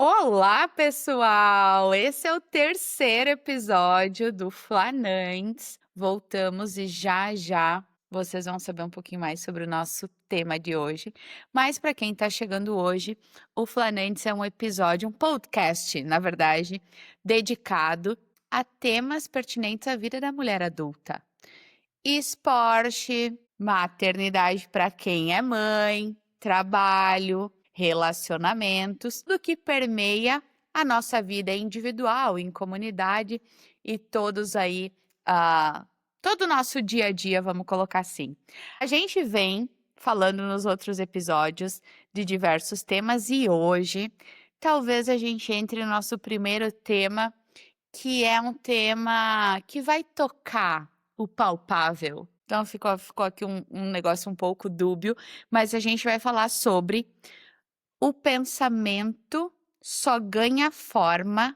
Olá, pessoal! Esse é o terceiro episódio do Flanantes. Voltamos e já já vocês vão saber um pouquinho mais sobre o nosso tema de hoje. Mas para quem está chegando hoje, o Flanantes é um episódio, um podcast, na verdade, dedicado a temas pertinentes à vida da mulher adulta. Esporte, maternidade para quem é mãe, trabalho, relacionamentos, do que permeia a nossa vida individual, em comunidade e todos aí, todo o nosso dia a dia, vamos colocar assim. A gente vem falando nos outros episódios de diversos temas e hoje talvez a gente entre no nosso primeiro tema, que é um tema que vai tocar o palpável. Então ficou aqui um negócio um pouco dúbio, mas a gente vai falar sobre o pensamento só ganha forma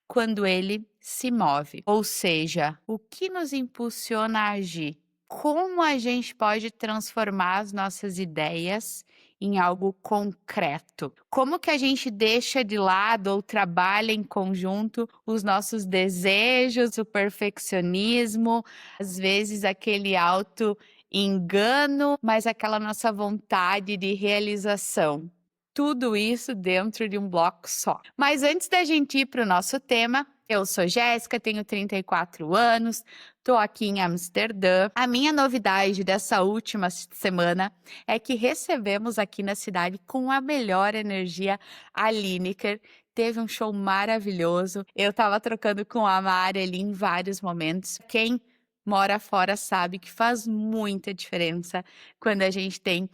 quando ele se move. Ou seja, o que nos impulsiona a agir? Como a gente pode transformar as nossas ideias em algo concreto? Como que a gente deixa de lado ou trabalha em conjunto os nossos desejos, o perfeccionismo, às vezes aquele auto engano, mas aquela nossa vontade de realização? Tudo isso dentro de um bloco só. Mas antes da gente ir para o nosso tema, eu sou Jéssica, tenho 34 anos, estou aqui em Amsterdã. A minha novidade dessa última semana é que recebemos aqui na cidade com a melhor energia a Lineker. Teve um show maravilhoso. Eu estava trocando com a Mari ali em vários momentos. Quem mora fora sabe que faz muita diferença quando a gente tem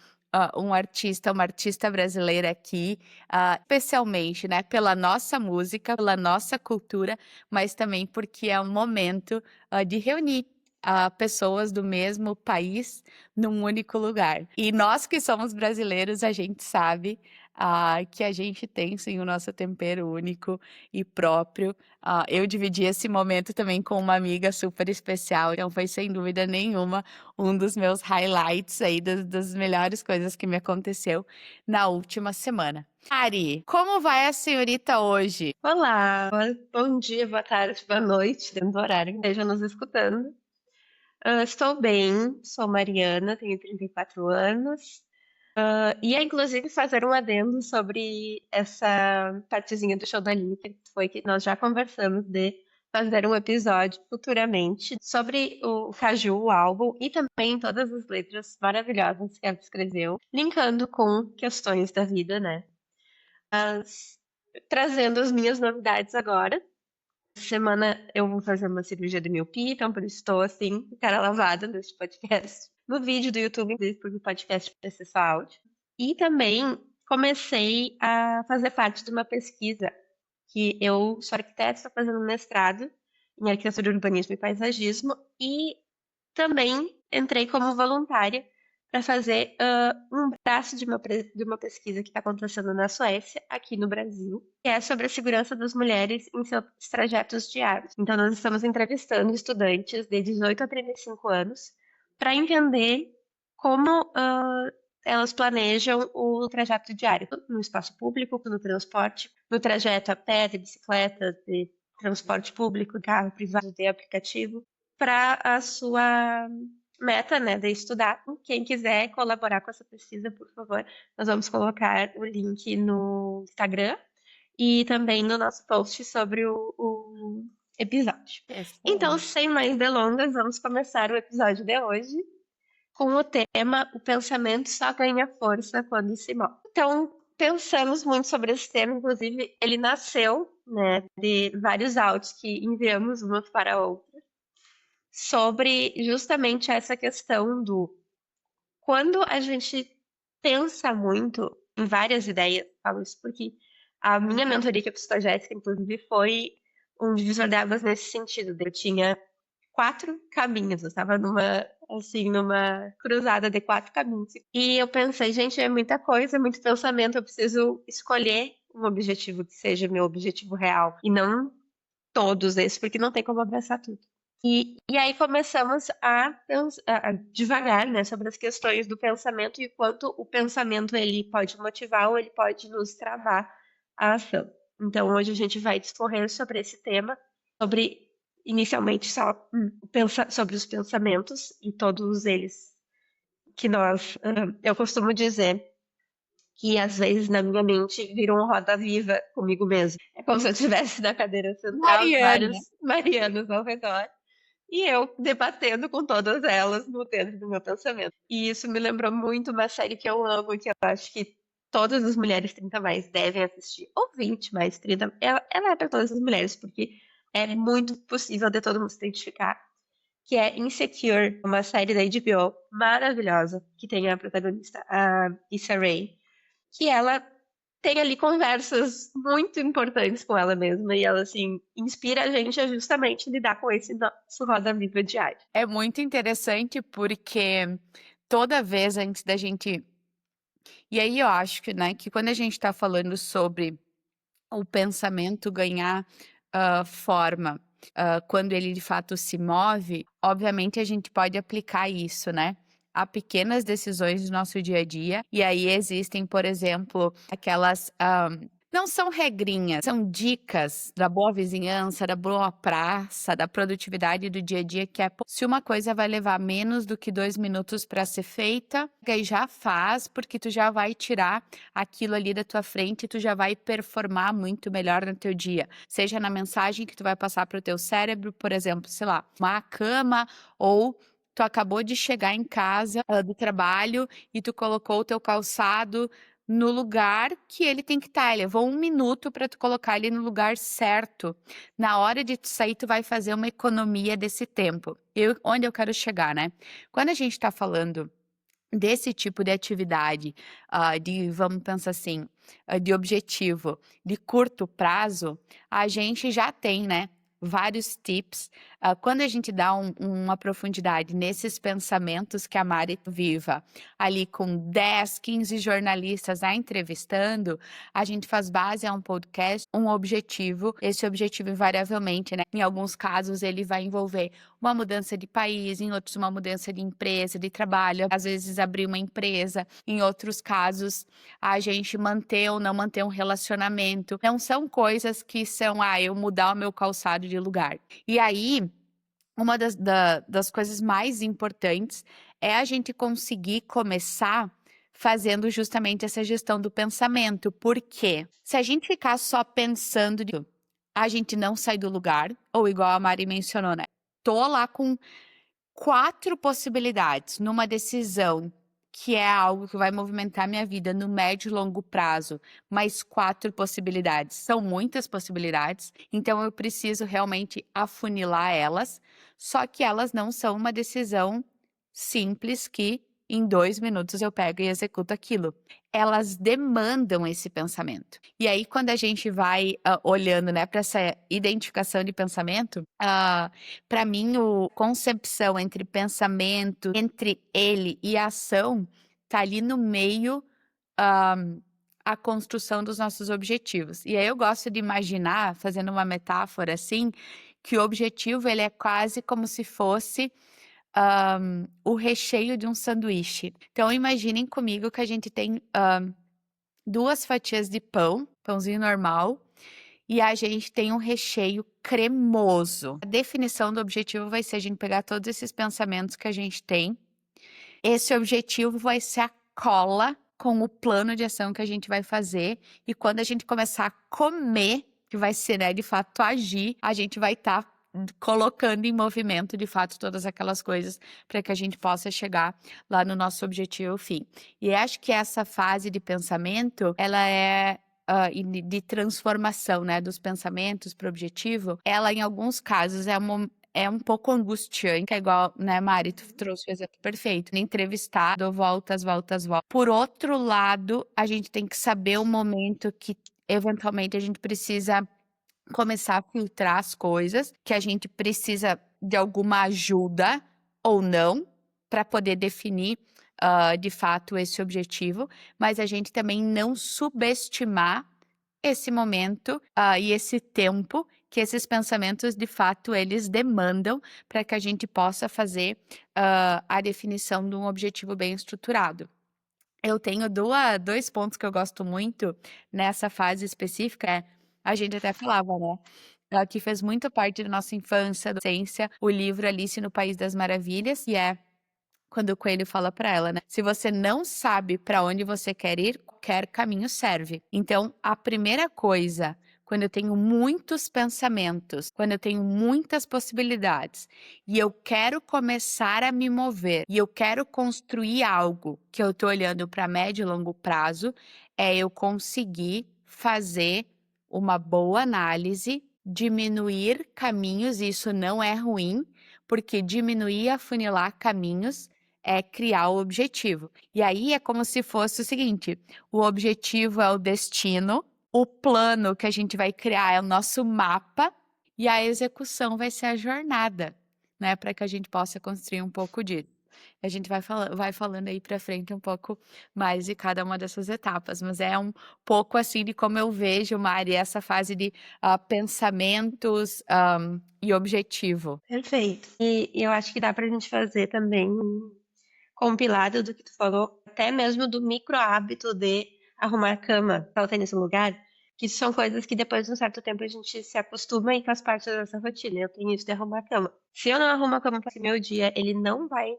uma artista brasileira aqui, especialmente, né, pela nossa música, pela nossa cultura, mas também porque é um momento de reunir pessoas do mesmo país num único lugar. E nós que somos brasileiros, a gente sabe que a gente tem sim o nosso tempero único e próprio. Eu dividi esse momento também com uma amiga super especial, então foi sem dúvida nenhuma um dos meus highlights aí das melhores coisas que me aconteceu na última semana. Ari, como vai a senhorita hoje? Olá, bom dia, boa tarde, boa noite, dentro do horário que esteja nos escutando. Estou bem, sou Mariana, tenho 34 anos. Ia inclusive fazer um adendo sobre essa partezinha do show da Aline, que foi que nós já conversamos de fazer um episódio futuramente sobre o Caju, o álbum, e também todas as letras maravilhosas que ela escreveu, linkando com questões da vida, né? Mas, trazendo as minhas novidades agora. Semana eu vou fazer uma cirurgia de miopia, então por isso estou assim, cara lavada nesse podcast. No vídeo do YouTube, porque o podcast precisa ser só áudio. E também comecei a fazer parte de uma pesquisa que eu sou arquiteta, estou fazendo um mestrado em arquitetura, urbanismo e paisagismo e também entrei como voluntária para fazer um braço de uma pesquisa que está acontecendo na Suécia, aqui no Brasil, que é sobre a segurança das mulheres em seus trajetos diários. Então, nós estamos entrevistando estudantes de 18 a 35 anos para entender como elas planejam o trajeto diário no espaço público, no transporte, no trajeto a pé, de bicicleta, de transporte público, carro privado, de aplicativo para a sua meta, né, de estudar. Quem quiser colaborar com essa pesquisa, por favor, nós vamos colocar o link no Instagram e também no nosso post sobre o episódio. Então, Excelente. sem mais delongas, vamos começar o episódio de hoje com o tema O pensamento só ganha força quando se move. Então, pensamos muito sobre esse tema, inclusive ele nasceu, né, de vários áudios que enviamos umas para outras sobre justamente essa questão do quando a gente pensa muito em várias ideias, falo isso porque a minha mentoria que eu fiz com a Jéssica, inclusive, foi um divisor de águas nesse sentido. Eu tinha 4 caminhos, eu estava numa, assim, numa cruzada de 4 caminhos. E eu pensei, gente, é muita coisa, é muito pensamento, eu preciso escolher um objetivo que seja meu objetivo real e não todos esses, porque não tem como abraçar tudo. E aí começamos a divagar, né, sobre as questões do pensamento e quanto o pensamento ele pode motivar ou ele pode nos travar a ação. Então hoje a gente vai discorrer sobre esse tema, sobre inicialmente só sobre os pensamentos e todos eles que eu costumo dizer que às vezes na minha mente vira um roda viva comigo mesmo. É como se eu estivesse na cadeira central e Mariana. vários Marianos ao redor, e eu debatendo com todas elas no dentro do meu pensamento. E isso me lembrou muito uma série que eu amo, que eu acho que todas as mulheres 30 mais devem assistir, ou 20 mais 30. Ela é para todas as mulheres, porque é muito possível de todo mundo se identificar, que é Insecure, uma série da HBO maravilhosa, que tem a protagonista, a Issa Rae, que ela tem ali conversas muito importantes com ela mesma e ela, assim, inspira a gente a justamente lidar com esse nosso roda-viva diário. É muito interessante porque toda vez antes da gente e aí eu acho que, né, que quando a gente está falando sobre o pensamento ganhar, forma, quando ele de fato se move, obviamente a gente pode aplicar isso, né, a pequenas decisões do nosso dia a dia, e aí existem, por exemplo, aquelas, não são regrinhas, são dicas da boa vizinhança, da boa praça, da produtividade do dia a dia, que é, pô, se uma coisa vai levar menos do que 2 minutos para ser feita, aí já faz, porque tu já vai tirar aquilo ali da tua frente e tu já vai performar muito melhor no teu dia. Seja na mensagem que tu vai passar para o teu cérebro, por exemplo, sei lá, uma cama ou tu acabou de chegar em casa, do trabalho e tu colocou o teu calçado no lugar que ele tem que estar. Ele levou 1 minuto para tu colocar ele no lugar certo. Na hora de tu sair, tu vai fazer uma economia desse tempo. Onde eu quero chegar, né? Quando a gente está falando desse tipo de atividade, vamos pensar assim, de objetivo de curto prazo, a gente já tem, né, vários tips. Quando a gente dá uma profundidade nesses pensamentos que a Mari viva, ali com 10, 15 jornalistas a entrevistando, a gente faz base a um podcast, um objetivo. Esse objetivo, invariavelmente, né, em alguns casos, ele vai envolver uma mudança de país, em outros uma mudança de empresa, de trabalho, às vezes abrir uma empresa, em outros casos a gente manter ou não manter um relacionamento. Não são coisas que são, eu mudar o meu calçado de lugar. E aí, uma das coisas mais importantes é a gente conseguir começar fazendo justamente essa gestão do pensamento. Por quê? Se a gente ficar só pensando, a gente não sai do lugar, ou igual a Mari mencionou, né? Tô lá com 4 possibilidades numa decisão que é algo que vai movimentar minha vida no médio e longo prazo, mais 4 possibilidades. São muitas possibilidades, então eu preciso realmente afunilar elas, só que elas não são uma decisão simples que em 2 minutos eu pego e executo aquilo. Elas demandam esse pensamento. E aí, quando a gente vai olhando, né, para essa identificação de pensamento, para mim, a concepção entre pensamento, entre ele e ação, tá ali no meio, a construção dos nossos objetivos. E aí eu gosto de imaginar, fazendo uma metáfora assim, que o objetivo ele é quase como se fosse o recheio de um sanduíche. Então imaginem comigo que a gente tem 2 fatias de pão, pãozinho normal, e a gente tem um recheio cremoso. A definição do objetivo vai ser a gente pegar todos esses pensamentos que a gente tem. Esse objetivo vai ser a cola com o plano de ação que a gente vai fazer. E quando a gente começar a comer, que vai ser, né, de fato agir, a gente vai estar colocando em movimento, de fato, todas aquelas coisas para que a gente possa chegar lá no nosso objetivo fim. E acho que essa fase de pensamento, ela é e de transformação, né, dos pensamentos para o objetivo, ela em alguns casos é um pouco angustiante, é igual, né, Mari, tu trouxe o exemplo perfeito, entrevistado, voltas, voltas, voltas. Por outro lado, a gente tem que saber o momento que eventualmente a gente precisa começar a filtrar as coisas, que a gente precisa de alguma ajuda ou não para poder definir, de fato esse objetivo, mas a gente também não subestimar esse momento, e esse tempo que esses pensamentos de fato eles demandam para que a gente possa fazer, a definição de um objetivo bem estruturado. Eu tenho 2 pontos que eu gosto muito nessa fase específica, A gente até falava, né, que fez muito parte da nossa infância, adolescência, o livro Alice no País das Maravilhas, e é quando o coelho fala para ela, né: "Se você não sabe para onde você quer ir, qualquer caminho serve". Então, a primeira coisa, quando eu tenho muitos pensamentos, quando eu tenho muitas possibilidades, e eu quero começar a me mover, e eu quero construir algo que eu tô olhando para médio e longo prazo, é eu conseguir fazer uma boa análise, diminuir caminhos, e isso não é ruim, porque diminuir e afunilar caminhos é criar o objetivo. E aí é como se fosse o seguinte: o objetivo é o destino, o plano que a gente vai criar é o nosso mapa e a execução vai ser a jornada, né, para que a gente possa construir um pouco disso. A gente vai falando aí para frente um pouco mais de cada uma dessas etapas, mas é um pouco assim de como eu vejo, Mari, essa fase de pensamentos, e objetivo. Perfeito. E eu acho que dá pra gente fazer também um compilado do que tu falou, até mesmo do micro hábito de arrumar a cama, ela tem nesse lugar, que são coisas que depois de um certo tempo a gente se acostuma e faz parte da nossa rotina. Eu tenho isso de arrumar a cama. Se eu não arrumo a cama para meu dia, ele não vai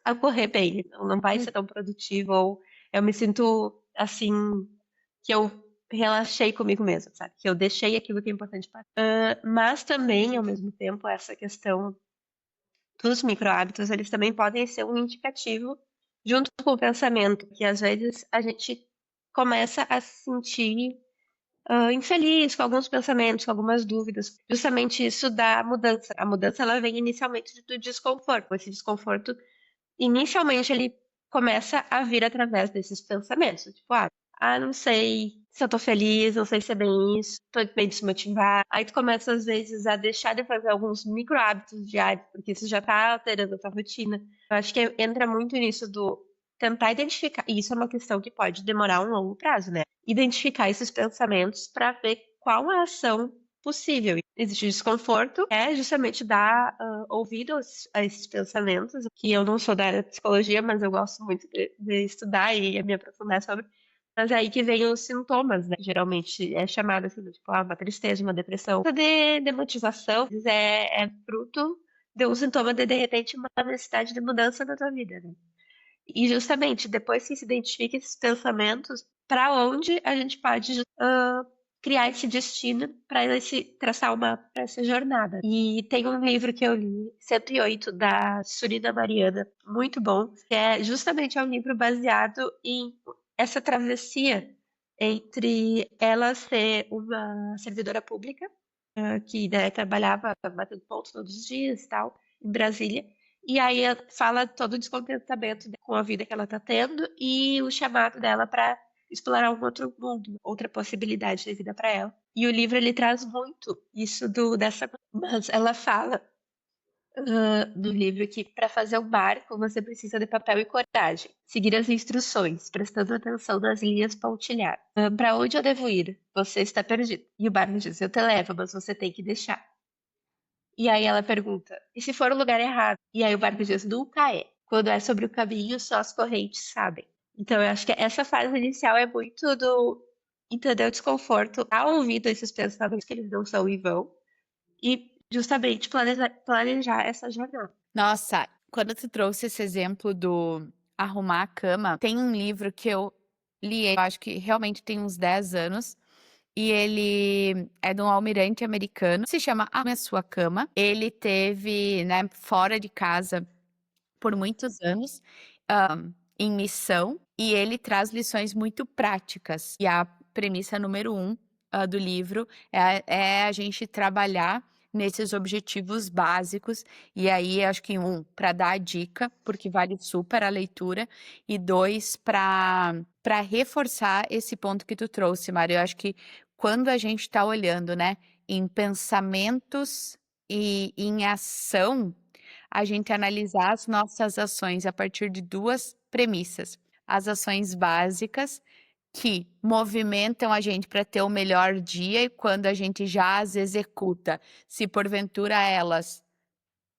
ocorrer bem, ele não vai ser tão produtivo, ou eu me sinto assim, que eu relaxei comigo mesma, sabe? Que eu deixei aquilo que é importante para. Mas também, ao mesmo tempo, essa questão dos micro-hábitos, eles também podem ser um indicativo junto com o pensamento, que às vezes a gente começa a se sentir infeliz com alguns pensamentos, com algumas dúvidas. Justamente isso da mudança. A mudança ela vem inicialmente do desconforto. Esse desconforto, inicialmente, ele começa a vir através desses pensamentos. Tipo, não sei se eu tô feliz, não sei se é bem isso, tô bem desmotivada. Aí tu começa, às vezes, a deixar de fazer alguns micro hábitos diários, porque isso já tá alterando a tua rotina. Eu acho que entra muito nisso do tentar identificar, e isso é uma questão que pode demorar um longo prazo, né? Identificar esses pensamentos para ver qual a ação possível. Existe desconforto, é justamente dar ouvido a esses pensamentos, que eu não sou da área de psicologia, mas eu gosto muito de estudar e me aprofundar sobre. Mas é aí que vem os sintomas, né? Geralmente é chamado assim, tipo, uma tristeza, uma depressão. De motivação é fruto de um sintoma de repente, uma necessidade de mudança na tua vida, né? E justamente depois que se identifica esses pensamentos, para onde a gente pode criar esse destino para traçar para essa jornada. E tem um livro que eu li, 108, da Surina Mariana, muito bom, que é justamente um livro baseado em essa travessia entre ela ser uma servidora pública, que né, trabalhava batendo ponto todos os dias e tal, em Brasília. E aí fala todo o descontentamento com a vida que ela tá tendo e o chamado dela para explorar um outro mundo, outra possibilidade de vida para ela. E o livro ele traz muito isso dessa, mas ela fala no livro que para fazer um barco você precisa de papel e coragem, seguir as instruções, prestando atenção nas linhas pontilhadas. Para onde eu devo ir? Você está perdido. E o barco diz: eu te levo, mas você tem que deixar. E aí ela pergunta: e se for o lugar errado? E aí o barco diz: nunca é. Quando é sobre o caminho, só as correntes sabem. Então eu acho que essa fase inicial é muito do entender o desconforto, dar ouvido a esses pensamentos que eles não são em vão e justamente planejar essa jornada. Nossa, quando tu trouxe esse exemplo do arrumar a cama, tem um livro que eu li, eu acho que realmente tem uns 10 anos, e ele é de um almirante americano, se chama Arrume a Sua Cama. Ele teve, né, fora de casa por muitos anos, em missão, e ele traz lições muito práticas. E a premissa número 1, do livro é a gente trabalhar nesses objetivos básicos. E aí, acho que para dar a dica, porque vale super a leitura, e 2, para reforçar esse ponto que tu trouxe, Mário. Eu acho que quando a gente está olhando, né, em pensamentos e em ação, a gente analisar as nossas ações a partir de 2 premissas: as ações básicas, que movimentam a gente para ter o melhor dia, e quando a gente já as executa, se porventura elas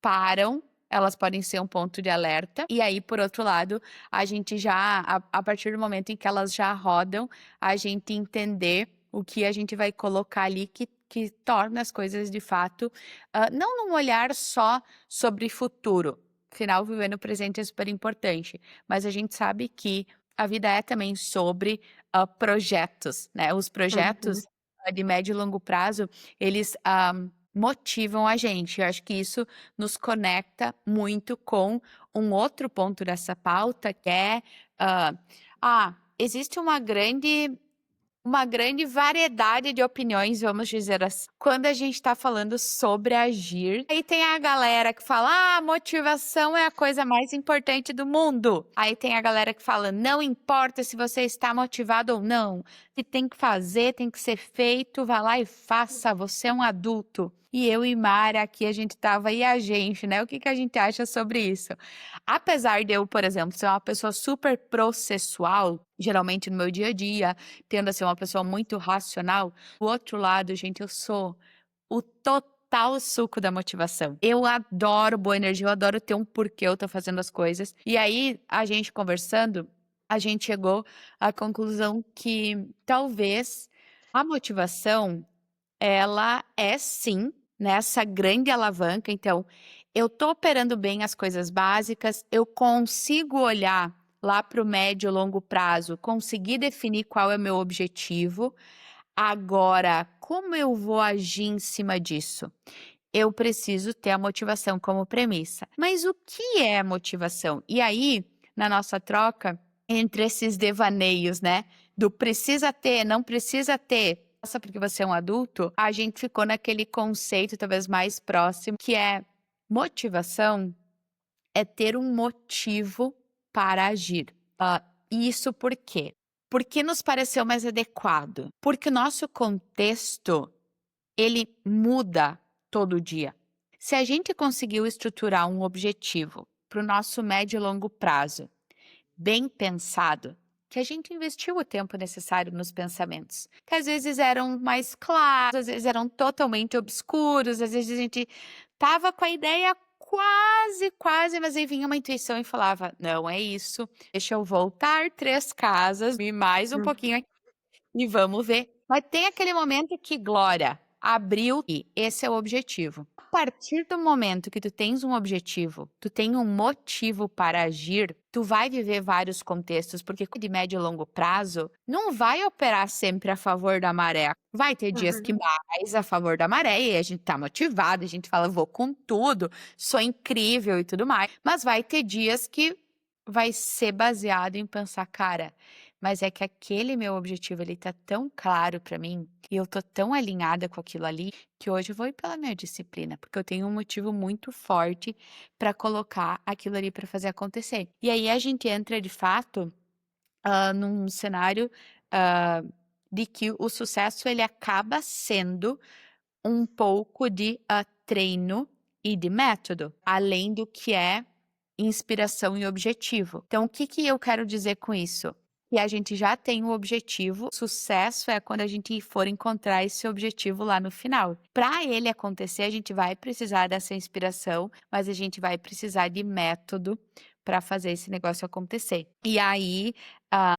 param, elas podem ser um ponto de alerta. E aí, por outro lado, a gente já, a partir do momento em que elas já rodam, a gente entender o que a gente vai colocar ali que torna as coisas de fato, não num olhar só sobre futuro. Afinal, viver no presente é super importante, mas a gente sabe que a vida é também sobre projetos, né? Os Uhum. projetos de médio e longo prazo, eles motivam a gente. Eu acho que isso nos conecta muito com um outro ponto dessa pauta, que é, existe uma grande variedade de opiniões, vamos dizer assim, quando a gente está falando sobre agir. Aí tem a galera que fala: motivação é a coisa mais importante do mundo. Aí tem a galera que fala: não importa se você está motivado ou não, se tem que fazer, tem que ser feito, vá lá e faça, você é um adulto. E eu e Mara aqui, a gente tava, e a gente, né? O que a gente acha sobre isso? Apesar de eu, por exemplo, ser uma pessoa super processual, geralmente no meu dia a dia, tendo a ser uma pessoa muito racional, do outro lado, gente, eu sou o total suco da motivação. Eu adoro boa energia, eu adoro ter um porquê eu tô fazendo as coisas. E aí, a gente conversando, a gente chegou à conclusão que talvez a motivação, ela é sim, nessa grande alavanca. Então, eu tô operando bem as coisas básicas, eu consigo olhar lá para o médio e longo prazo, conseguir definir qual é o meu objetivo. Agora, como eu vou agir em cima disso? Eu preciso ter a motivação como premissa. Mas o que é motivação? E aí, na nossa troca, entre esses devaneios, né? Do precisa ter, não precisa ter, só porque você é um adulto, a gente ficou naquele conceito talvez mais próximo, que é motivação é ter um motivo para agir. Isso por quê? Porque nos pareceu mais adequado. Porque o nosso contexto, ele muda todo dia. Se a gente conseguiu estruturar um objetivo para o nosso médio e longo prazo, bem pensado, que a gente investiu o tempo necessário nos pensamentos, que às vezes eram mais claros, às vezes eram totalmente obscuros, às vezes a gente tava com a ideia quase, quase, mas aí vinha uma intuição e falava: não é isso, deixa eu voltar 3 casas e mais um Hum. pouquinho e vamos ver. Mas tem aquele momento que, glória, abriu e esse é o objetivo. A partir do momento que tu tens um objetivo, tu tem um motivo para agir, tu vai viver vários contextos, porque de médio e longo prazo não vai operar sempre a favor da maré. Vai ter dias que Uhum. mais a favor da maré e a gente tá motivado, a gente fala, vou com tudo, sou incrível e tudo mais. Mas vai ter dias que vai ser baseado em pensar, cara, mas é que aquele meu objetivo, ele tá tão claro pra mim, e eu tô tão alinhada com aquilo ali, que hoje eu vou ir pela minha disciplina, porque eu tenho um motivo muito forte pra colocar aquilo ali pra fazer acontecer. E aí a gente entra de fato num cenário ah, de que o sucesso ele acaba sendo um pouco de treino e de método, além do que é inspiração e objetivo. Então, o que eu quero dizer com isso? Que a gente já tem o objetivo, sucesso é quando a gente for encontrar esse objetivo lá no final. Para ele acontecer, a gente vai precisar dessa inspiração, mas a gente vai precisar de método para fazer esse negócio acontecer. E aí,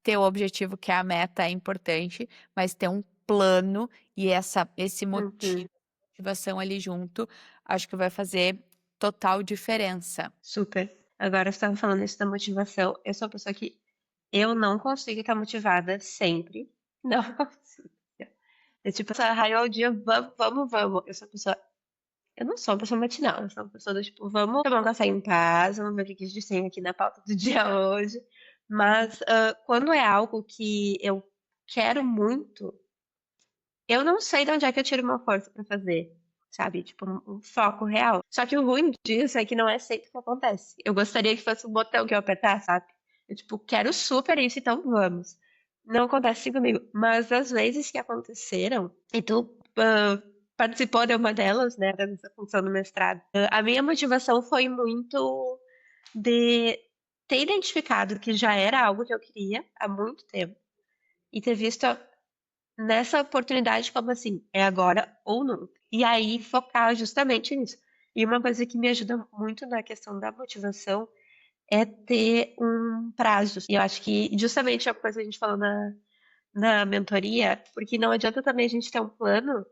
ter o objetivo, que é a meta, é importante, mas ter um plano e esse Uhum. motivo, motivação ali junto, acho que vai fazer total diferença. Super. Agora você estava falando isso da motivação. Eu sou uma pessoa que eu não consigo estar motivada sempre. Não consigo. É tipo, essa raiou o dia, vamos, vamos, vamos. Eu sou uma pessoa. Eu não sou uma pessoa matinal, eu sou uma pessoa do tipo, vamos tomar um café em paz, vamos ver o que que a gente tem aqui na pauta do dia hoje. Mas quando é algo que eu quero muito, eu não sei de onde é que eu tiro uma força pra fazer, sabe? Tipo, um foco real. Só que o ruim disso é que não é sempre que acontece. Eu gostaria que fosse um botão que eu apertar, sabe? Eu, tipo, quero super isso, então vamos. Não acontece assim comigo. Mas as vezes que aconteceram, e tu participou de uma delas, né, dessa função do mestrado, a minha motivação foi muito de ter identificado que já era algo que eu queria há muito tempo e ter visto nessa oportunidade como assim, é agora ou nunca. E aí focar justamente nisso. E uma coisa que me ajuda muito na questão da motivação é ter um prazo. E eu acho que justamente a coisa que a gente falou na mentoria, porque não adianta também a gente ter um plano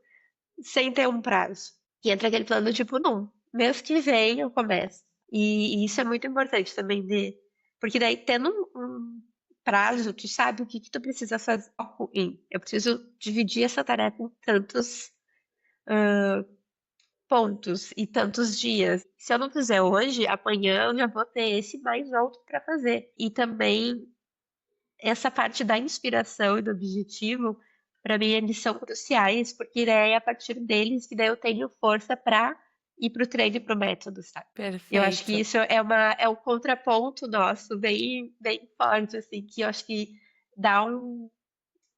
sem ter um prazo. E entra aquele plano tipo: "Não, mês que vem eu começo". E isso é muito importante também de porque daí tendo um prazo, tu sabe o que que tu precisa fazer foco em. Eu preciso dividir essa tarefa em tantos, pontos e tantos dias. Se eu não fizer hoje, amanhã eu já vou ter esse mais outro para fazer. E também essa parte da inspiração e do objetivo, para mim eles são cruciais, porque daí é a partir deles que daí eu tenho força para ir para o treino e para o método, sabe. Eu acho que Perfeito. isso é um contraponto nosso bem forte, assim, que eu acho que dá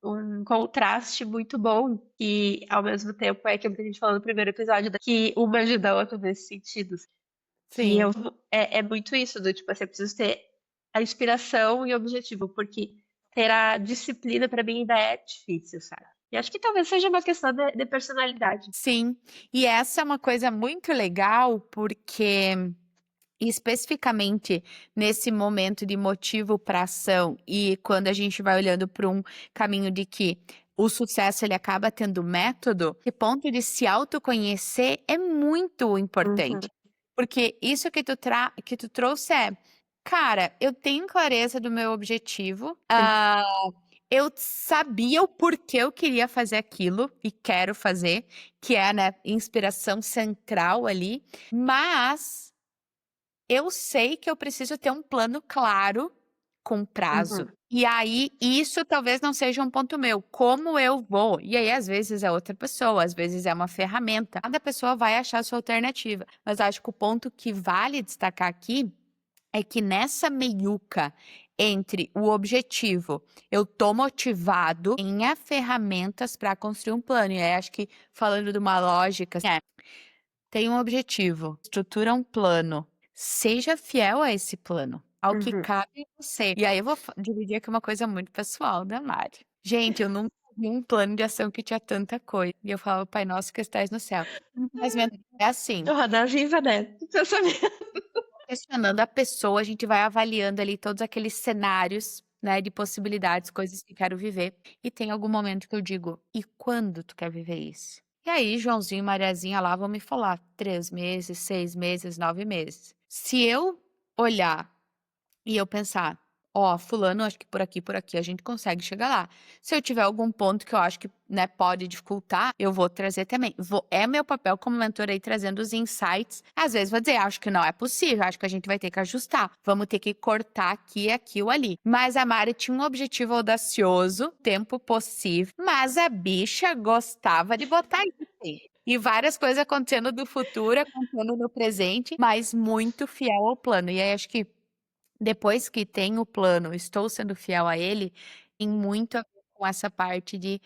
um contraste muito bom, e ao mesmo tempo é aquilo que a gente falou no primeiro episódio, que uma ajuda a outra nesse sentido, que eu Sim. é muito isso do tipo assim, eu preciso ter a inspiração e o objetivo, porque ter a disciplina pra mim ainda é difícil, sabe. E acho que talvez seja uma questão de personalidade. Sim, e essa é uma coisa muito legal, porque especificamente nesse momento de motivo para ação e quando a gente vai olhando para um caminho de que o sucesso ele acaba tendo método, esse ponto de se autoconhecer é muito Uhum, importante. Porque isso que tu trouxe é, cara, eu tenho clareza do meu objetivo, sim. eu sabia o porquê eu queria fazer aquilo e quero fazer, que é, né, inspiração central ali, mas eu sei que eu preciso ter um plano claro, com prazo. Uhum, E aí, isso talvez não seja um ponto meu, como eu vou? E aí, às vezes, é outra pessoa, às vezes é uma ferramenta. Cada pessoa vai achar a sua alternativa. Mas acho que o ponto que vale destacar aqui é que nessa meiuca entre o objetivo, eu tô motivado, tenha ferramentas para construir um plano. E aí, acho que falando de uma lógica, assim, tem um objetivo, estrutura um plano, seja fiel a esse plano, ao que uhum. cabe em você. E aí eu vou dividir aqui uma coisa muito pessoal da Mari. Gente, eu nunca vi um plano de ação que tinha tanta coisa. E eu falava, Pai nosso que estais no céu. Mas é assim, Roda viva, né, pensamento. questionando a pessoa, a gente vai avaliando ali todos aqueles cenários, né, de possibilidades, coisas que quero viver. E tem algum momento que eu digo: "E quando tu quer viver isso?". E aí Joãozinho e Mariazinha lá vão me falar: 3 meses, 6 meses, 9 meses. Se eu olhar e eu pensar: "Ó, fulano, acho que por aqui a gente consegue chegar lá". Se eu tiver algum ponto que eu acho que, né, pode dificultar, eu vou trazer também. É meu papel como mentora aí trazendo os insights. Às vezes vou dizer: "Acho que não é possível, acho que a gente vai ter que ajustar, vamos ter que cortar aqui ou ali". Mas a Mari tinha um objetivo audacioso, tempo possível, mas a bicha gostava de botar isso. E várias coisas acontecendo do futuro, acontecendo no presente, mas muito fiel ao plano. E aí acho que depois que tenho o plano, estou sendo fiel a ele, tem muito a ver com essa parte de,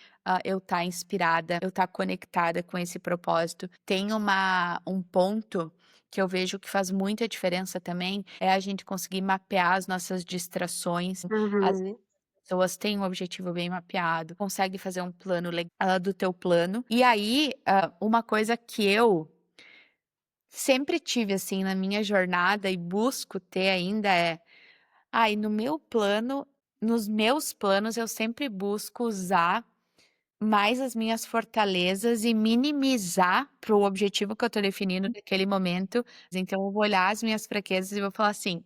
eu estar inspirada, eu estar conectada com esse propósito. Tem um ponto que eu vejo que faz muita diferença também, é a gente conseguir mapear as nossas distrações. Às vezes Uhum, as pessoas têm um objetivo bem mapeado, consegue fazer um plano do teu plano. E aí, uma coisa que eu sempre tive, assim, na minha jornada e busco ter ainda é e no meu plano nos meus planos eu sempre busco usar mais as minhas fortalezas e minimizar para o objetivo que eu estou definindo naquele momento. Então eu vou olhar as minhas fraquezas e vou falar assim: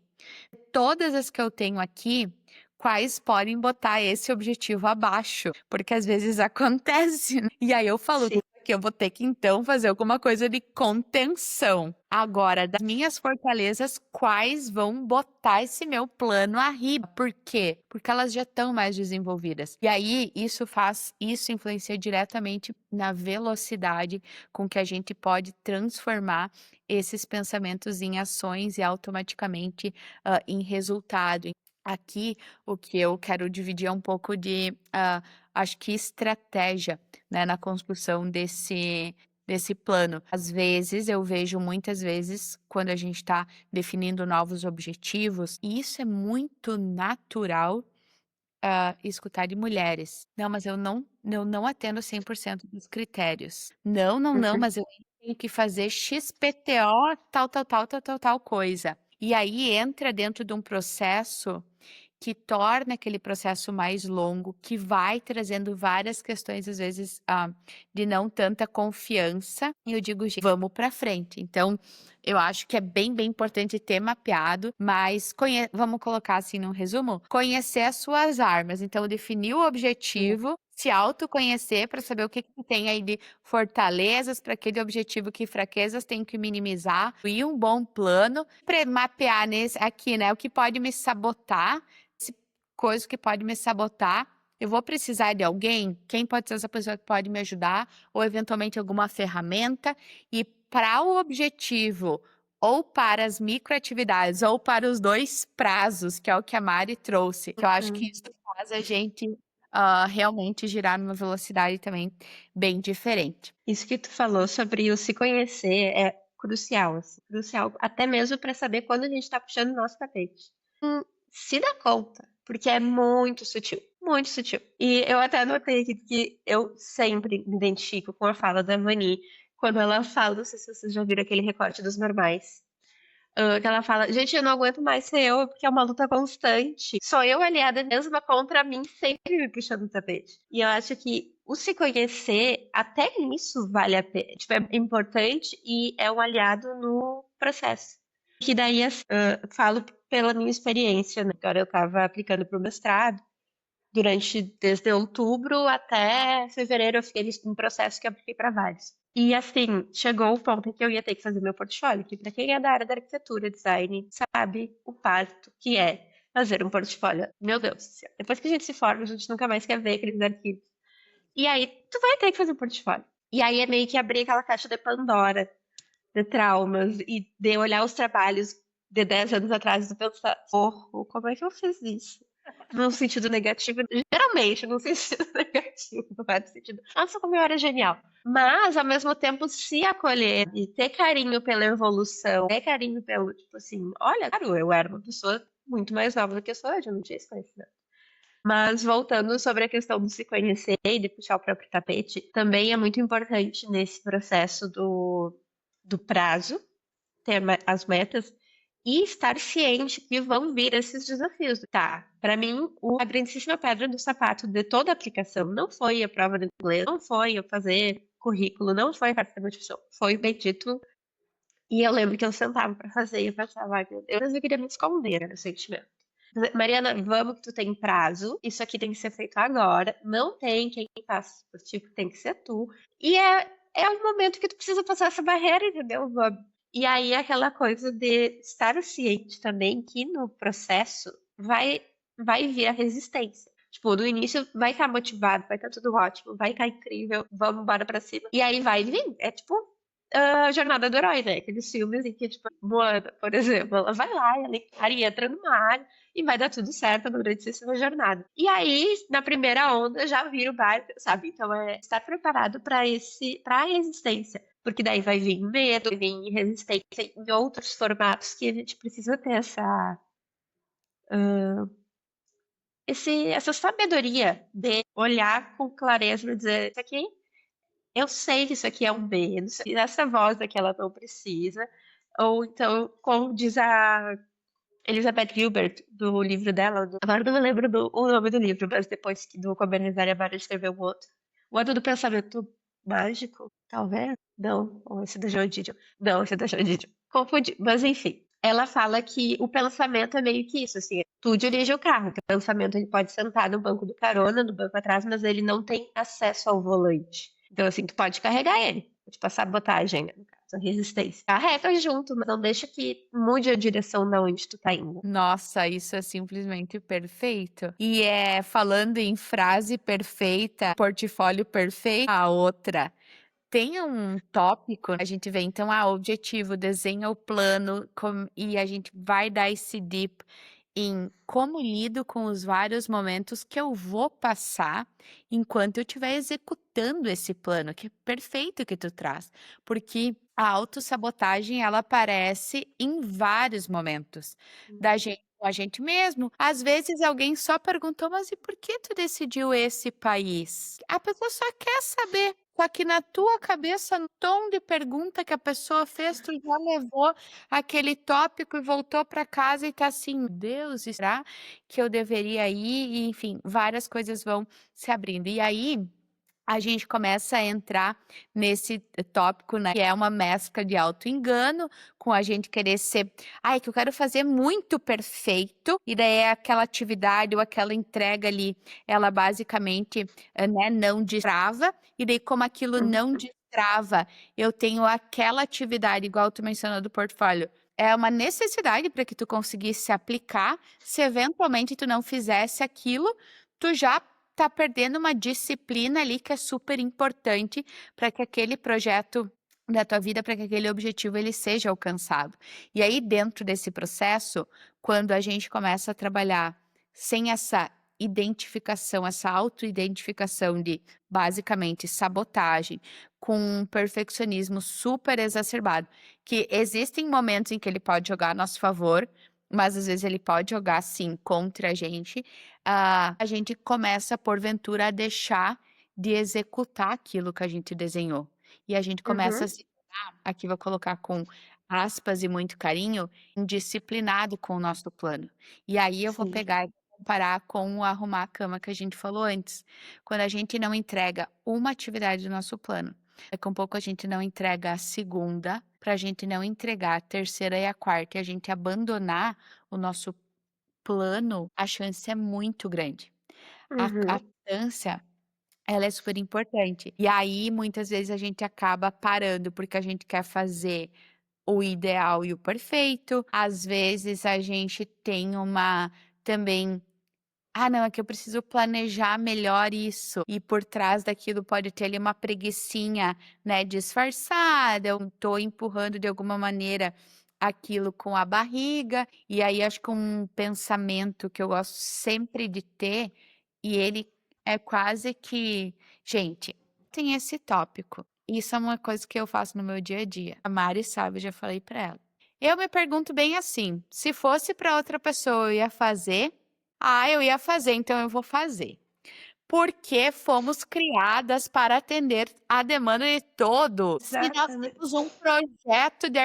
"Todas as que eu tenho aqui, quais podem botar esse objetivo abaixo?", porque às vezes acontece, né. E aí eu falo sim. que eu vou ter que então fazer alguma coisa de contenção. Agora, das minhas fortalezas, quais vão botar esse meu plano arriba? Por quê? Porque elas já estão mais desenvolvidas. E aí isso influencia diretamente na velocidade com que a gente pode transformar esses pensamentos em ações e automaticamente, em resultado. Aqui, o que eu quero dividir é um pouco de, acho que estratégia, né, na construção desse plano. Às vezes, eu vejo muitas vezes, quando a gente está definindo novos objetivos, e isso é muito natural, escutar de mulheres: "Não, mas eu não atendo 100% dos critérios. Não, não, não, Uhum. mas eu tenho que fazer XPTO tal, tal, tal, tal, tal, tal coisa". E aí entra dentro de um processo que torna aquele processo mais longo, que vai trazendo várias questões, às vezes, de não tanta confiança, e eu digo: "Gen vamos para frente". Então, eu acho que é bem, bem importante ter mapeado, mas vamos colocar assim num resumo, conhecer as suas armas. Então definir o objetivo, se autoconhecer para saber o que que tem aí de fortalezas para aquele objetivo, que fraquezas tem que minimizar, e um bom plano, mapear nesse aqui, né, o que pode me sabotar, se coisa que pode me sabotar, eu vou precisar de alguém? Quem pode ser essa pessoa que pode me ajudar? Ou eventualmente alguma ferramenta? E para o objetivo, ou para as microatividades, ou para os 2 prazos, que é o que a Mari trouxe, que eu acho que Uhum. isso faz a gente, realmente girar numa velocidade também bem diferente. Isso que tu falou sobre o se conhecer é crucial, assim, crucial, até mesmo para saber quando a gente tá puxando o nosso tapete. Se dá conta, porque é muito sutil, muito sutil. E eu até anotei aqui que eu sempre me identifico com a fala da Vani, quando ela fala, não sei se vocês já viram aquele recorte dos normais, que ela fala: "Gente, eu não aguento mais ser eu, porque é uma luta constante. Sou eu aliada mesma contra mim, sempre me puxando o tapete". E eu acho que o se conhecer, até nisso vale a pena, tipo, é importante e é um aliado no processo. Que daí, falo pela minha experiência, né, agora eu estava aplicando para o mestrado, desde outubro até fevereiro eu fiquei num processo que eu apliquei para vários. E assim, chegou o ponto em que eu ia ter que fazer meu portfólio, que para quem é da área da arquitetura, design, sabe o parto que é fazer um portfólio. Meu Deus do céu. Depois que a gente se forma, a gente nunca mais quer ver aqueles arquivos. E aí, tu vai ter que fazer um portfólio. E aí é meio que abrir aquela caixa de Pandora de traumas e de olhar os trabalhos de 10 anos atrás e pensar: "Porra, como é que eu fiz isso?". Num sentido negativo, geralmente num sentido negativo, não é no sentido: "Nossa, como eu era genial". Mas, ao mesmo tempo, se acolher e ter carinho pela evolução, ter carinho pelo, tipo assim: "Olha, claro, eu era uma pessoa muito mais nova do que eu sou hoje, eu não tinha esse conhecimento". Mas voltando sobre a questão do se conhecer e de puxar o próprio tapete, também é muito importante nesse processo do prazo, ter as metas e estar ciente que vão vir esses desafios. Tá, para mim, a grandíssima pedra do sapato de toda a aplicação não foi a prova de inglês, não foi eu fazer currículo, não foi a carta de motivação, foi o bendito. E eu lembro que eu sentava para fazer e eu pensava: "Ai, meu Deus, eu queria me esconder era o sentimento". Mariana, vamos que tu tem prazo, isso aqui tem que ser feito agora, não tem quem faça por ti, tem que ser tu. E é um momento que tu precisa passar essa barreira, entendeu? Vamos. E aí é aquela coisa de estar ciente também que no processo vai vir a resistência. Tipo, no início vai estar motivado, vai estar tudo ótimo, vai estar incrível, vamos embora pra cima. E aí vai vir, é tipo a jornada do herói, né? Aqueles filmes em que, tipo, Moana, por exemplo, ela vai lá, ela encara e entra no mar e vai dar tudo certo durante essa jornada. E aí, na primeira onda, já vira o barco, sabe? Então é estar preparado para a resistência. Porque daí vai vir medo, vai vir resistência em outros formatos que a gente precisa ter essa sabedoria de olhar com clareza e dizer, isso aqui, eu sei que isso aqui é um B, não sei, essa voz aqui ela não precisa. Ou então, como diz a Elizabeth Gilbert, do livro dela, agora eu não me lembro o nome do livro, mas depois que do Comerciária Amara escreveu um outro. O ano do pensamento mágico, talvez? Não, ou esse da Joan Didion. Não, esse é da Joan Didion. Confundi, mas enfim. Ela fala que o pensamento é meio que isso, assim, tu dirige o carro, o pensamento ele pode sentar no banco do carona, no banco atrás, mas ele não tem acesso ao volante. Então, assim, tu pode carregar ele, pode passar sabotagem, né, no caso, a resistência. Carrega junto, mas não deixa que mude a direção da onde tu tá indo. Nossa, isso é simplesmente perfeito. E falando em frase perfeita, portfólio perfeito, a outra. Tem um tópico, a gente vê então, objetivo, desenha o plano e a gente vai dar esse deep em como lido com os vários momentos que eu vou passar enquanto eu estiver executando esse plano, que é perfeito que tu traz, porque a autossabotagem ela aparece em vários momentos da gente com a gente mesmo. Às vezes alguém só perguntou, mas e por que tu decidiu esse país? A pessoa só quer saber. Só que na tua cabeça, no tom de pergunta que a pessoa fez, tu já levou aquele tópico e voltou para casa e tá assim: "Meu Deus, será que eu deveria ir?" E enfim, várias coisas vão se abrindo. E aí a gente começa a entrar nesse tópico, né, que é uma mescla de autoengano, com a gente querer ser: "Ai, que eu quero fazer muito perfeito", e daí é aquela atividade ou aquela entrega ali, ela basicamente, né, não destrava, e daí como aquilo não Uhum. destrava, eu tenho aquela atividade, igual tu mencionou do portfólio, é uma necessidade para que tu conseguisse aplicar, se eventualmente tu não fizesse aquilo, tu já tá perdendo uma disciplina ali que é super importante para que aquele projeto da tua vida, para que aquele objetivo ele seja alcançado. E aí dentro desse processo, quando a gente começa a trabalhar sem essa identificação, essa autoidentificação de basicamente sabotagem, com um perfeccionismo super exacerbado, que existem momentos em que ele pode jogar a nosso favor, mas às vezes ele pode jogar sim contra a gente. A gente começa, porventura, a deixar de executar aquilo que a gente desenhou. E a gente começa a Uhum. se tornar, aqui vou colocar com aspas e muito carinho, indisciplinado com o nosso plano. E aí eu vou Sim. pegar e comparar com o arrumar a cama que a gente falou antes. Quando a gente não entrega uma atividade do nosso plano, daqui a um pouco a gente não entrega a segunda, para a gente não entregar a terceira e a quarta, e a gente abandonar o nosso plano, a chance é muito grande. A Uhum. constância, ela é super importante. E aí, muitas vezes, a gente acaba parando, porque a gente quer fazer o ideal e o perfeito. Às vezes, a gente tem uma também: "Ah, não, é que eu preciso planejar melhor isso", e por trás daquilo pode ter ali uma preguicinha, né, disfarçada, eu tô empurrando de alguma maneira aquilo com a barriga, e aí acho que um pensamento que eu gosto sempre de ter, e ele é quase que gente, tem esse tópico, isso é uma coisa que eu faço no meu dia a dia, a Mari sabe, eu já falei pra ela. Eu me pergunto bem assim: "Se fosse para outra pessoa, eu ia fazer?" "Ah, eu ia fazer, então eu vou fazer." Porque fomos criadas para atender a demanda de todos. Se nós temos Exatamente. um projeto de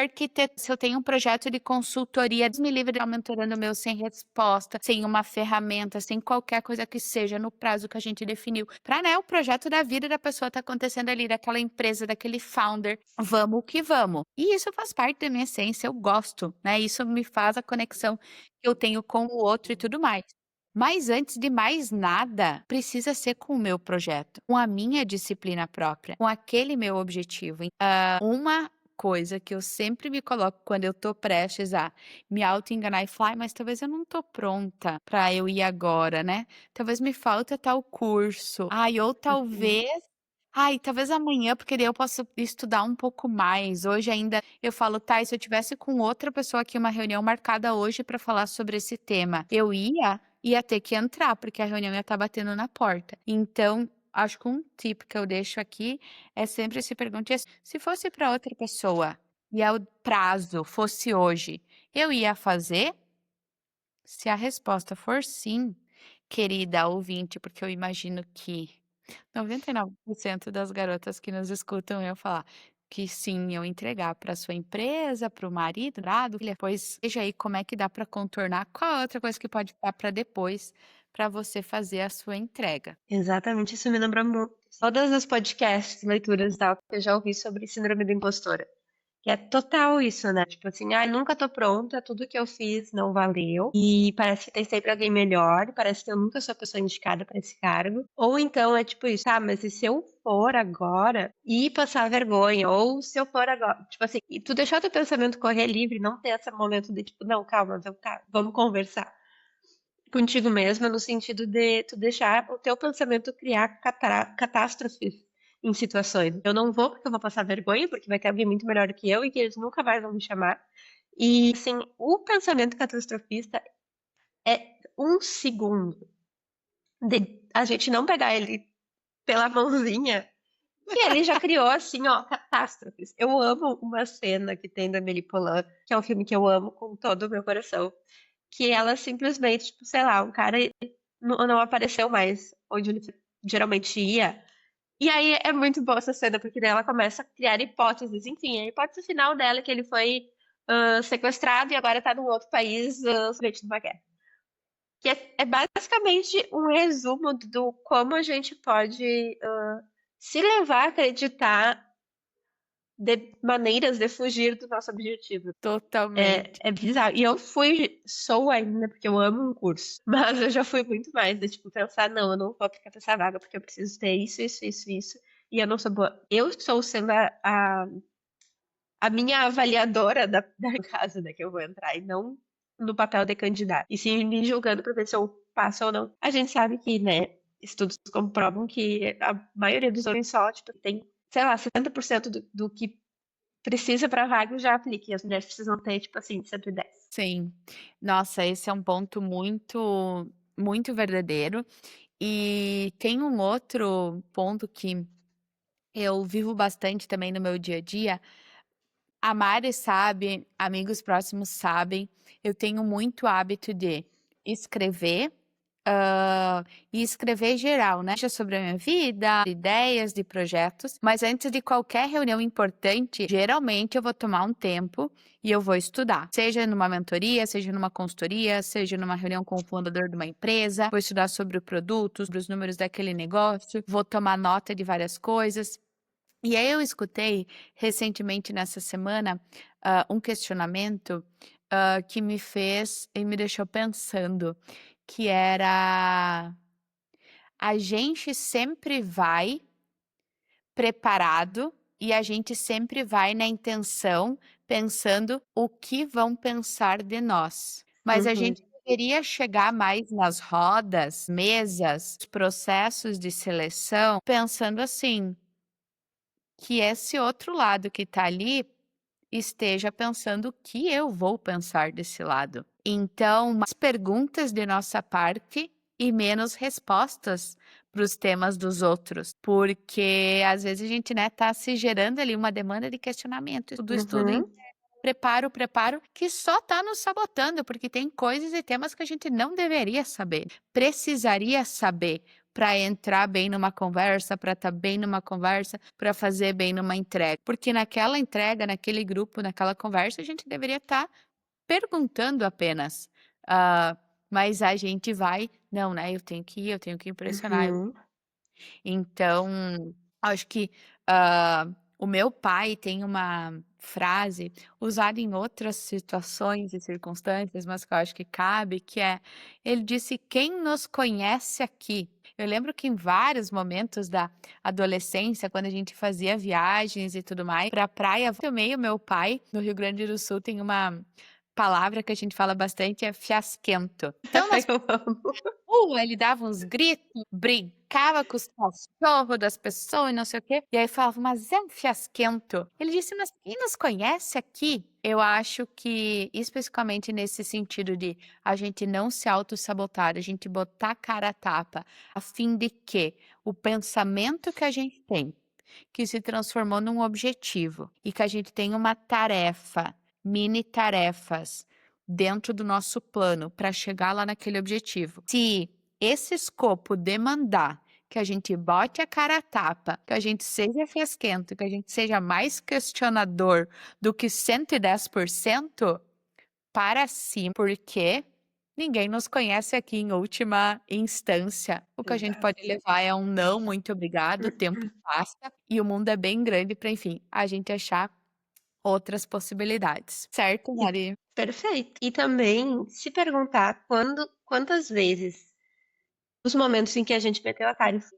se eu tenho um projeto de consultoria, Deus me livre de estar mentorando o meu sem resposta, sem uma ferramenta, sem qualquer coisa que seja no prazo que a gente definiu, para, né, o projeto da vida da pessoa tá acontecendo ali, daquela empresa, daquele founder, vamos que vamos. E isso faz parte da minha essência, eu gosto, né, isso me faz a conexão que eu tenho com o outro e tudo mais. Mas antes de mais nada, precisa ser com o meu projeto, com a minha disciplina própria, com aquele meu objetivo. Uma coisa que eu sempre me coloco quando eu tô prestes a me auto-enganar e falar: "Ai, mas talvez eu não tô pronta para eu ir agora, né? Talvez me falta tal curso. Ai, ou Uhum. talvez ai, talvez amanhã, porque daí eu posso estudar um pouco mais. Hoje ainda eu falo: "Tá, e se eu tivesse com outra pessoa aqui, uma reunião marcada hoje para falar sobre esse tema, eu ia ter que entrar, porque a reunião ia estar batendo na porta." Então, acho que um tip que eu deixo aqui é sempre se pergunte assim: "Se fosse para outra pessoa e o prazo fosse hoje, eu ia fazer?" Se a resposta for sim, querida ouvinte, porque eu imagino que 99% das garotas que nos escutam iam falar que sim, iam entregar para sua empresa, para o marido, namorado, filha, pois veja aí como é que dá para contornar, qual é outra coisa que pode ficar para depois, para você fazer a sua entrega. Exatamente, isso me lembra muito todas as podcasts, leituras e tal, que eu já ouvi sobre síndrome do impostora. Que é total isso, né, tipo assim: "Ai, nunca tô pronta, tudo que eu fiz não valeu, e parece que tem sempre alguém melhor, parece que eu nunca sou a pessoa indicada pra esse cargo". Ou então é tipo isso: "Tá, mas e se eu for agora e passar vergonha? Ou se eu for agora", tipo assim, e tu deixar teu pensamento correr livre, não ter esse momento de tipo: "Não, calma, vamos conversar contigo mesma", no sentido de tu deixar o teu pensamento criar catástrofes em situações. Eu não vou porque eu vou passar vergonha, porque vai ter alguém muito melhor do que eu e que eles nunca mais vão me chamar. E, assim, o pensamento catastrofista é um segundo de a gente não pegar ele pela mãozinha, que ele já criou, assim, ó, catástrofes. Eu amo uma cena que tem da Amélie Poulain, que é um filme que eu amo com todo o meu coração, que ela simplesmente, tipo, sei lá, um cara não apareceu mais onde ele geralmente ia, E aí é muito boa essa cena, porque daí ela começa a criar hipóteses. Enfim, a hipótese final dela é que ele foi sequestrado e agora tá num outro país, somente numa guerra. Que é basicamente um resumo do como a gente pode se levar a acreditar de maneiras de fugir do nosso objetivo. Totalmente. É bizarro. E sou ainda, porque eu amo um curso. Mas eu já fui muito mais, de tipo, pensar, não, eu não vou aplicar pra essa vaga, porque eu preciso ter isso, isso, isso, isso. E eu não sou boa. Eu estou sendo a minha avaliadora da casa, né, que eu vou entrar, e não no papel de candidato. E sim me julgando pra ver se eu passo ou não. A gente sabe que, né, estudos comprovam que a maioria dos homens só, tipo, tem, sei lá, 70% do que precisa pra vaga já aplica. E as mulheres precisam ter, tipo assim, 110. Sim. Nossa, esse é um ponto muito, muito verdadeiro. E tem um outro ponto que eu vivo bastante também no meu dia a dia. A Mari sabe, amigos próximos sabem, eu tenho muito hábito de escrever, e escrever geral, né? Seja sobre a minha vida, ideias de projetos, mas antes de qualquer reunião importante, geralmente eu vou tomar um tempo e eu vou estudar. Seja numa mentoria, seja numa consultoria, seja numa reunião com o fundador de uma empresa, vou estudar sobre o produto, sobre os números daquele negócio, vou tomar nota de várias coisas. E aí eu escutei recentemente nessa semana, um questionamento, que me fez e me deixou pensando, que era: a gente sempre vai preparado e a gente sempre vai na intenção, pensando o que vão pensar de nós. Mas a Uhum. gente deveria chegar mais nas rodas, mesas, processos de seleção, pensando assim: que esse outro lado que está ali esteja pensando o que eu vou pensar desse lado. Então, mais perguntas de nossa parte e menos respostas para os temas dos outros, porque às vezes a gente, né, tá se gerando ali uma demanda de questionamento, estudo, Uhum. preparo, que só tá nos sabotando, porque tem coisas e temas que a gente não deveria saber, precisaria saber para entrar bem numa conversa, para estar bem numa conversa, para fazer bem numa entrega. Porque naquela entrega, naquele grupo, naquela conversa, a gente deveria estar perguntando apenas. Ah, mas a gente vai, não, né? Eu tenho que impressionar. Uhum. Então, acho que o meu pai tem uma frase usada em outras situações e circunstâncias, mas que eu acho que cabe, que é, ele disse: quem nos conhece aqui? Eu lembro que em vários momentos da adolescência, quando a gente fazia viagens e tudo mais, para a praia, também o meu pai, no Rio Grande do Sul, tem uma palavra que a gente fala bastante, é fiasquento. Então, nas Eu amo. ele dava uns gritos, brincava com os cachorros das pessoas e não sei o quê. E aí falava, mas é um fiasquento. Ele disse, mas quem nos conhece aqui? Eu acho que, especificamente nesse sentido de a gente não se auto-sabotar, a gente botar a cara a tapa, a fim de que o pensamento que a gente tem, que se transformou num objetivo, e que a gente tem uma tarefa, mini tarefas, dentro do nosso plano para chegar lá naquele objetivo. Se esse escopo demandar que a gente bote a cara a tapa, que a gente seja fiasquento, que a gente seja mais questionador do que 110%, para cima, porque ninguém nos conhece aqui em última instância. O que a gente Exato. pode levar é um não, muito obrigado, o tempo passa e o mundo é bem grande para, enfim, a gente achar outras possibilidades. Certo, E Mari? perfeito. E também se perguntar quantas vezes, os momentos em que a gente meteu a cara e foi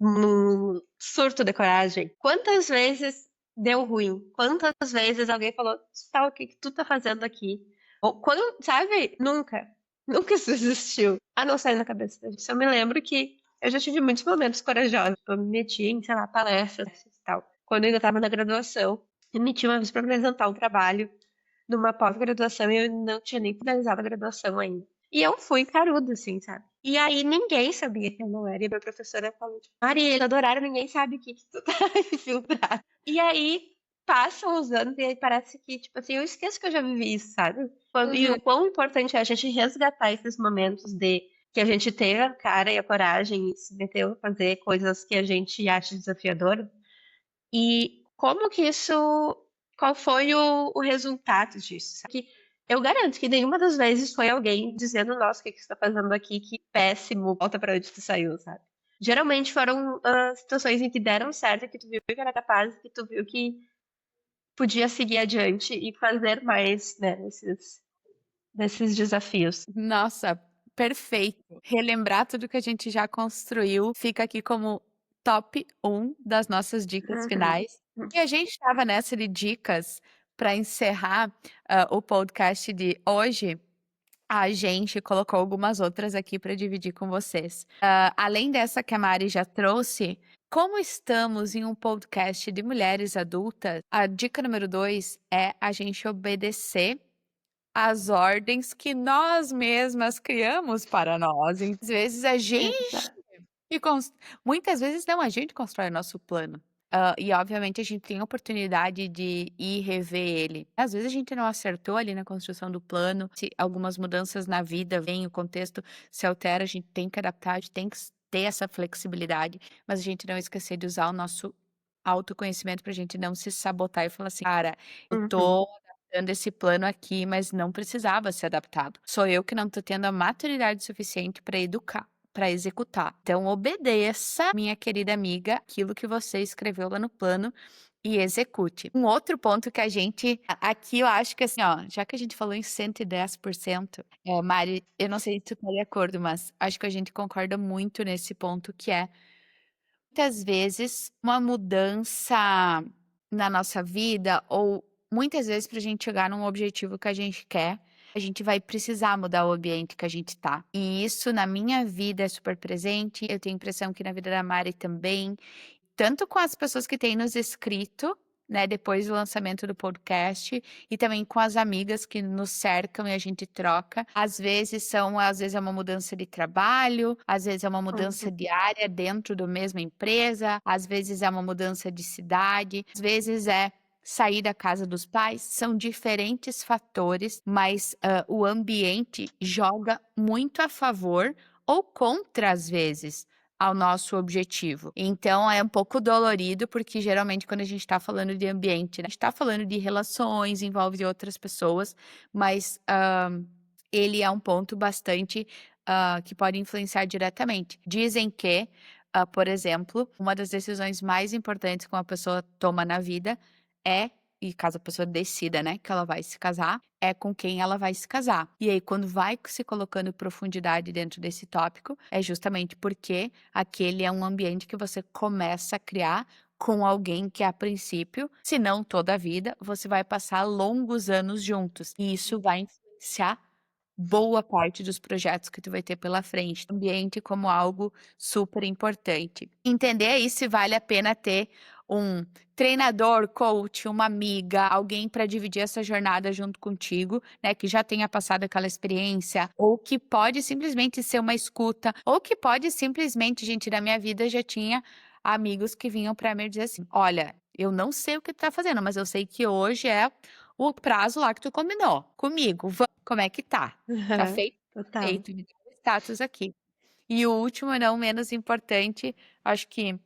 num surto de coragem, quantas vezes deu ruim? Quantas vezes alguém falou: "Tá, o que que tu tá fazendo aqui?" Ou quando, sabe? Nunca. Nunca isso existiu. A não ser na cabeça da gente. Eu me lembro que eu já tive muitos momentos corajosos. Eu me meti em, sei lá, palestras e tal. Quando eu ainda estava na graduação, eu me meti uma vez para apresentar um trabalho numa pós-graduação e eu não tinha nem finalizado a graduação ainda. E eu fui caruda, assim, sabe? E aí ninguém sabia que eu não era. E a minha professora falou, tipo, Maria, eles adoraram, ninguém sabe que tu tá infiltrada. E aí passam os anos e aí parece que, tipo assim, eu esqueço que eu já vivi isso, sabe? E Uhum. o quão importante é a gente resgatar esses momentos de que a gente ter a cara e a coragem e se meter a fazer coisas que a gente acha desafiador. E como que isso qual foi o resultado disso? Que eu garanto que nenhuma das vezes foi alguém dizendo: "Nossa, o que que você tá fazendo aqui? Que péssimo, volta pra onde tu saiu", sabe. Geralmente foram, situações em que deram certo, que tu viu que era capaz, que tu viu que podia seguir adiante e fazer mais, né, nesses desafios. Nossa, perfeito. Relembrar tudo que a gente já construiu fica aqui como top um das nossas dicas Uhum. finais. E a gente estava nessa de dicas para encerrar, o podcast de hoje. A gente colocou algumas outras aqui para dividir com vocês. Além dessa que a Mari já trouxe, como estamos em um podcast de mulheres adultas, a dica número 2 é a gente obedecer às ordens que nós mesmas criamos para nós. E às vezes a gente Exato. e muitas vezes não, a gente constrói o nosso plano. E obviamente a gente tem a oportunidade de ir rever ele. Às vezes a gente não acertou ali na construção do plano, se algumas mudanças na vida vêm, o contexto se altera, a gente tem que adaptar, a gente tem que ter essa flexibilidade, mas a gente não esquecer de usar o nosso autoconhecimento para a gente não se sabotar e falar assim: "Cara, eu Uhum. tô adaptando esse plano aqui, mas não precisava ser adaptado. Sou eu que não tô tendo a maturidade suficiente para educar, para executar. Então obedeça, minha querida amiga, aquilo que você escreveu lá no plano e execute". Um outro ponto que a gente aqui eu acho que assim, ó, já que a gente falou em 110%, Mari, eu não sei se tu tá de acordo, mas acho que a gente concorda muito nesse ponto que é muitas vezes, uma mudança na nossa vida ou muitas vezes para a gente chegar num objetivo que a gente quer, a gente vai precisar mudar o ambiente que a gente tá. E isso na minha vida é super presente, eu tenho a impressão que na vida da Mari também. Tanto com as pessoas que têm nos escrito, né, depois do lançamento do podcast, e também com as amigas que nos cercam e a gente troca. Às vezes é uma mudança de trabalho, às vezes é uma mudança Uhum. de área dentro da mesma empresa, às vezes é uma mudança de cidade, às vezes é sair da casa dos pais. São diferentes fatores, mas, o ambiente joga muito a favor ou contra, às vezes, ao nosso objetivo. Então é um pouco dolorido, porque geralmente quando a gente está falando de ambiente, né, a gente está falando de relações, envolve outras pessoas, mas ele é um ponto bastante que pode influenciar diretamente. Dizem que, por exemplo, uma das decisões mais importantes que uma pessoa toma na vida é, e caso a pessoa decida, né, que ela vai se casar, é com quem ela vai se casar. E aí, quando vai se colocando profundidade dentro desse tópico, é justamente porque aquele é um ambiente que você começa a criar com alguém que, a princípio, se não toda a vida, você vai passar longos anos juntos. E isso vai influenciar boa parte dos projetos que tu vai ter pela frente. Ambiente como algo super importante. Entender aí se vale a pena ter um treinador, coach, uma amiga, alguém para dividir essa jornada junto contigo, né, que já tenha passado aquela experiência, ou que pode simplesmente ser uma escuta, ou que pode simplesmente, gente, na minha vida já tinha amigos que vinham para mim e dizer assim: "Olha, eu não sei o que tu tá fazendo, mas eu sei que hoje é o prazo lá que tu combinou comigo. Como é que tá? Tá Aham. feito? Total. Feito, me dá o status aqui". E o último, não menos importante, acho que,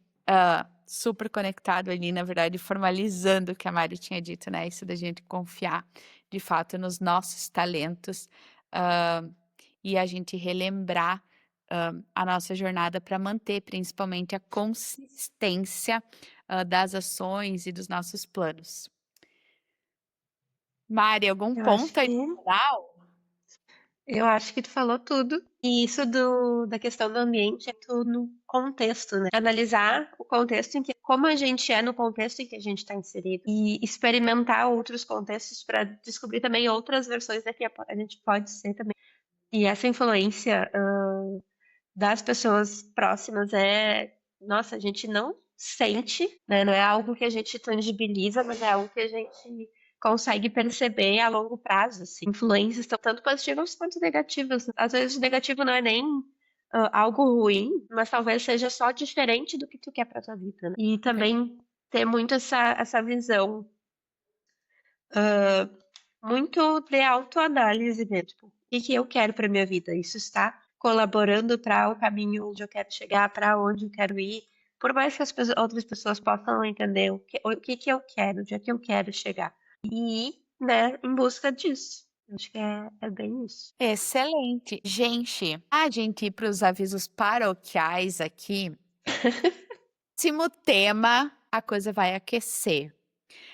super conectado ali, na verdade, formalizando o que a Mari tinha dito, né, isso da gente confiar, de fato, nos nossos talentos, hã, e a gente relembrar, a nossa jornada para manter, principalmente, a consistência, das ações e dos nossos planos. Mari, algum Eu acho ponto aí que final? eu acho que tu falou tudo. E isso da questão do ambiente é tudo no contexto, né? Analisar o contexto em que, como a gente é no contexto em que a gente está inserido e experimentar outros contextos para descobrir também outras versões da que a gente pode ser também. E essa influência, das pessoas próximas nossa, a gente não sente, né? Não é algo que a gente tangibiliza, mas é algo que a gente consegue perceber a longo prazo, assim. Influências tanto positivas quanto negativas. Às vezes o negativo não é nem algo ruim, mas talvez seja só diferente do que tu quer pra tua vida, né? E também ter muito essa visão muito de autoanálise mesmo. Tipo, o que que eu quero pra minha vida? Isso está colaborando para o caminho onde eu quero chegar, para onde eu quero ir, por mais que outras pessoas possam não entender o que eu quero, onde é que eu quero chegar. E ir, né, em busca disso. Acho que é bem isso. Excelente. Gente, a gente ir para os avisos paroquiais aqui, próximo tema, a coisa vai aquecer.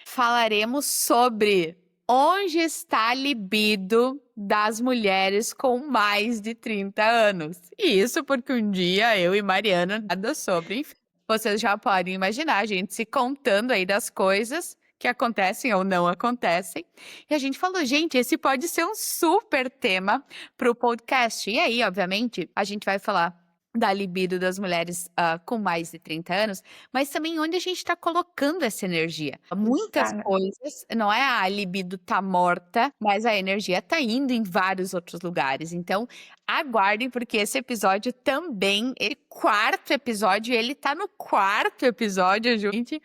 Falaremos sobre onde está a libido das mulheres com mais de 30 anos. E isso porque um dia eu e Mariana nada sobre, enfim. Vocês já podem imaginar a gente se contando aí das coisas que acontecem ou não acontecem. E a gente falou, gente, esse pode ser um super tema para o podcast. E aí, obviamente, a gente vai falar da libido das mulheres com mais de 30 anos, mas também onde a gente está colocando essa energia. Muitas Está. coisas, não é a libido tá morta, mas a energia tá indo em vários outros lugares. Então, aguardem, porque esse episódio também, quarto episódio, ele tá no quarto episódio, gente.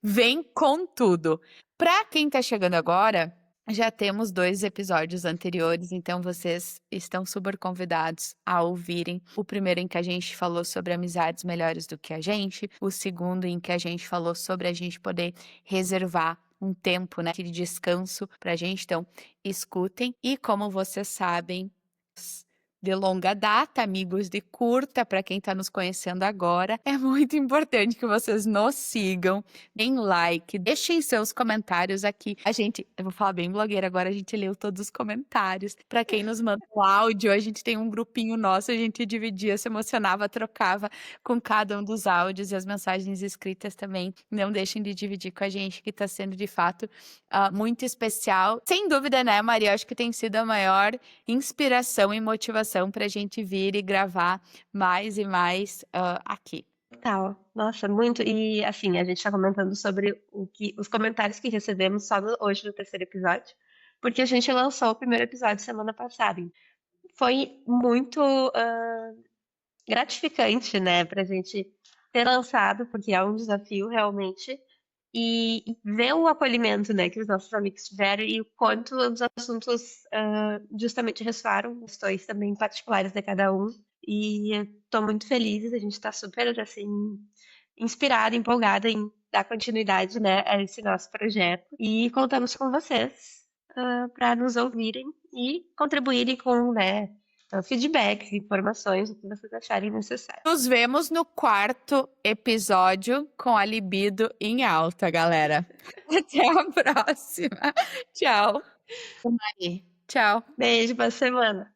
Vem com tudo. Para quem tá chegando agora, já temos 2 episódios anteriores, então vocês estão super convidados a ouvirem. O primeiro em que a gente falou sobre amizades melhores do que a gente, o segundo em que a gente falou sobre a gente poder reservar um tempo, né, de descanso pra gente. Então, escutem. E como vocês sabem, de longa data, amigos de curta, para quem está nos conhecendo agora, é muito importante que vocês nos sigam, deem like, deixem seus comentários aqui. Eu vou falar bem blogueira agora, a gente leu todos os comentários. Para quem nos manda um áudio, a gente tem um grupinho nosso, a gente dividia, se emocionava, trocava com cada um dos áudios e as mensagens escritas também. Não deixem de dividir com a gente, que está sendo de fato muito especial. Sem dúvida, né, Maria? Acho que tem sido a maior inspiração e motivação para a gente vir e gravar mais e mais aqui. Total. Nossa, muito. E assim, a gente está comentando sobre os comentários que recebemos só hoje no terceiro episódio, porque a gente lançou o primeiro episódio semana passada. Foi muito gratificante, né, pra gente ter lançado, porque é um desafio realmente, e ver o acolhimento, né, que os nossos amigos tiveram e o quanto os assuntos justamente ressoaram, questões também particulares de cada um. E eu tô muito feliz, a gente tá super, assim, inspirada, empolgada em dar continuidade, né, a esse nosso projeto. E contamos com vocês para nos ouvirem e contribuírem com, né, feedbacks, informações, o que vocês acharem necessário. Nos vemos no quarto episódio com a libido em alta, galera. Até a próxima. Tchau. Mari. Tchau. Beijo, boa semana.